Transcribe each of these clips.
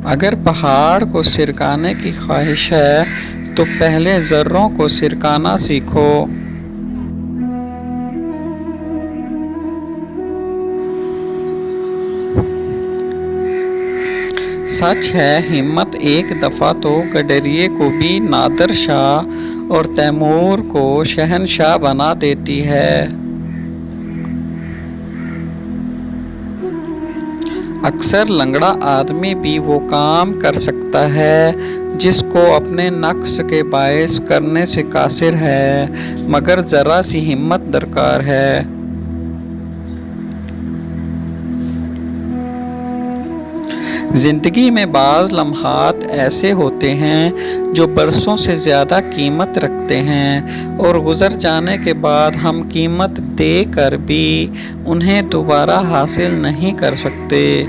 اگر پہاڑ کو سرکانے کی خواہش ہے تو پہلے ذروں کو سرکانا سیکھو۔ سچ ہے، ہمت ایک دفعہ تو گڈریے کو بھی نادر شاہ اور تیمور کو شہنشاہ بنا دیتی ہے۔ اکثر لنگڑا آدمی بھی وہ کام کر سکتا ہے جس کو اپنے نقص کے باعث کرنے سے قاصر ہے، مگر ذرا سی ہمت درکار ہے۔ زندگی میں بعض لمحات ایسے ہوتے ہیں جو برسوں سے زیادہ قیمت رکھتے ہیں، اور گزر جانے کے بعد ہم قیمت دے کر بھی انہیں دوبارہ حاصل نہیں کر سکتے۔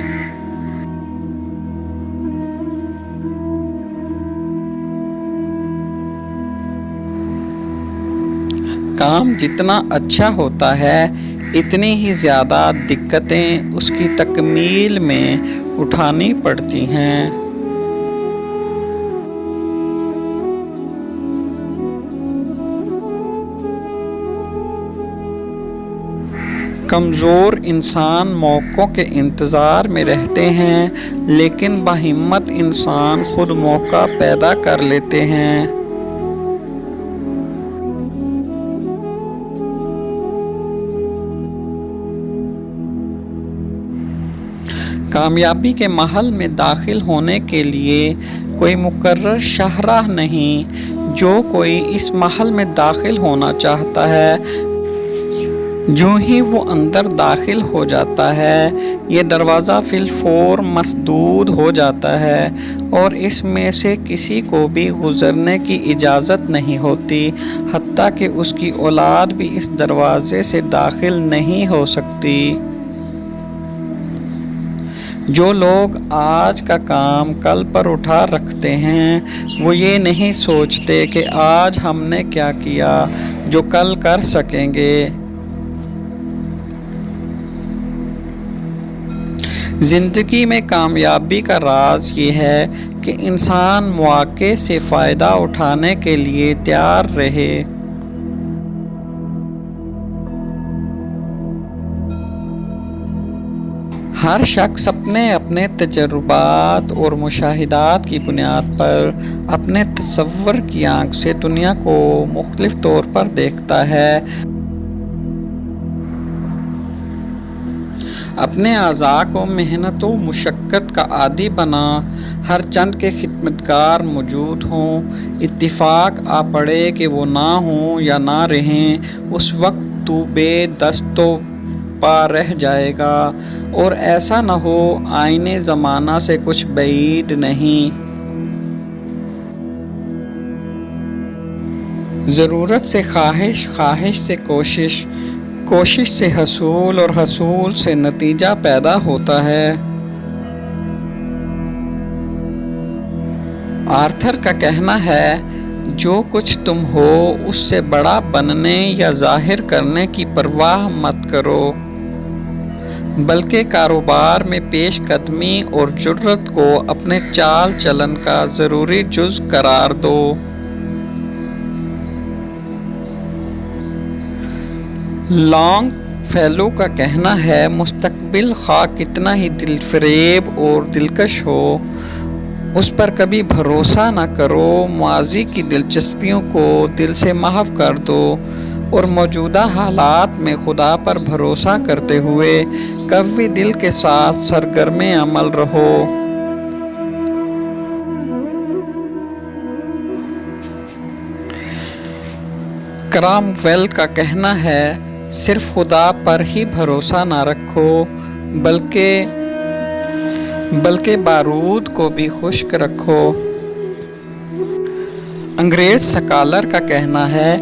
کام جتنا اچھا ہوتا ہے، اتنی ہی زیادہ دقتیں اس کی تکمیل میں اٹھانی پڑتی ہیں۔ کمزور انسان موقعوں کے انتظار میں رہتے ہیں، لیکن باہمت انسان خود موقع پیدا کر لیتے ہیں۔ کامیابی کے محل میں داخل ہونے کے لیے کوئی مقرر شاہراہ نہیں۔ جو کوئی اس محل میں داخل ہونا چاہتا ہے، جو ہی وہ اندر داخل ہو جاتا ہے، یہ دروازہ فی الفور مسدود ہو جاتا ہے، اور اس میں سے کسی کو بھی گزرنے کی اجازت نہیں ہوتی، حتیٰ کہ اس کی اولاد بھی اس دروازے سے داخل نہیں ہو سکتی۔ جو لوگ آج کا کام کل پر اٹھا رکھتے ہیں، وہ یہ نہیں سوچتے کہ آج ہم نے کیا کیا جو کل کر سکیں گے۔ زندگی میں کامیابی کا راز یہ ہے کہ انسان مواقع سے فائدہ اٹھانے کے لیے تیار رہے۔ ہر شخص اپنے اپنے تجربات اور مشاہدات کی بنیاد پر اپنے تصور کی آنکھ سے دنیا کو مختلف طور پر دیکھتا ہے۔ اپنے اعضاء کو محنت و مشقت کا عادی بنا، ہر چند کے خدمتگار موجود ہوں، اتفاق آ پڑے کہ وہ نہ ہوں یا نہ رہیں، اس وقت تو بے دست و پا رہ جائے گا، اور ایسا نہ ہو آئینِ زمانہ سے کچھ بعید نہیں۔ ضرورت سے خواہش، خواہش سے کوشش، کوشش سے حصول، اور حصول سے نتیجہ پیدا ہوتا ہے۔ آرتھر کا کہنا ہے، جو کچھ تم ہو اس سے بڑا بننے یا ظاہر کرنے کی پرواہ مت کرو، بلکہ کاروبار میں پیش قدمی اور جرأت کو اپنے چال چلن کا ضروری جز قرار دو۔ لانگ فیلو کا کہنا ہے، مستقبل خواہ کتنا ہی دل فریب اور دلکش ہو، اس پر کبھی بھروسہ نہ کرو۔ ماضی کی دلچسپیوں کو دل سے محو کر دو، اور موجودہ حالات میں خدا پر بھروسہ کرتے ہوئے قوی دل کے ساتھ سرگرم عمل رہو۔ کرامویل کا کہنا ہے، صرف خدا پر ہی بھروسہ نہ رکھو، بلکہ بارود کو بھی خشک رکھو۔ انگریز سکالر کا کہنا ہے،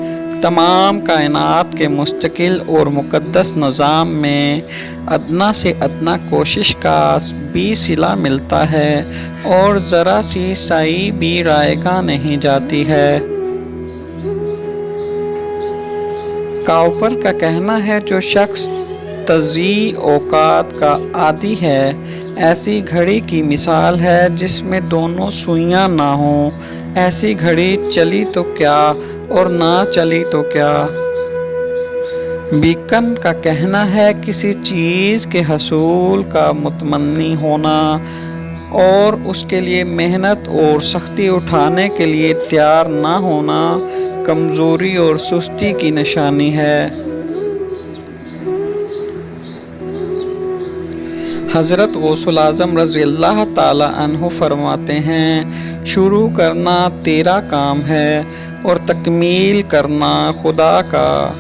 تمام کائنات کے مستقل اور مقدس نظام میں ادنیٰ سے ادنیٰ کوشش کا بھی صلہ ملتا ہے، اور ذرا سی سائی بھی رائگاں نہیں جاتی ہے۔ کاؤپر کا کہنا ہے، جو شخص تضییع اوقات کا عادی ہے، ایسی گھڑی کی مثال ہے جس میں دونوں سوئیاں نہ ہوں، ایسی گھڑی چلی تو کیا اور نہ چلی تو کیا۔ بیکن کا کہنا ہے کسی چیز کے حصول کا متمنی ہونا اور اس کے لیے محنت اور سختی اٹھانے کے لیے تیار نہ ہونا کمزوری اور سستی کی نشانی ہے۔ حضرت غوث الاعظم رضی اللہ تعالی عنہ فرماتے ہیں، شروع کرنا تیرا کام ہے اور تکمیل کرنا خدا کا۔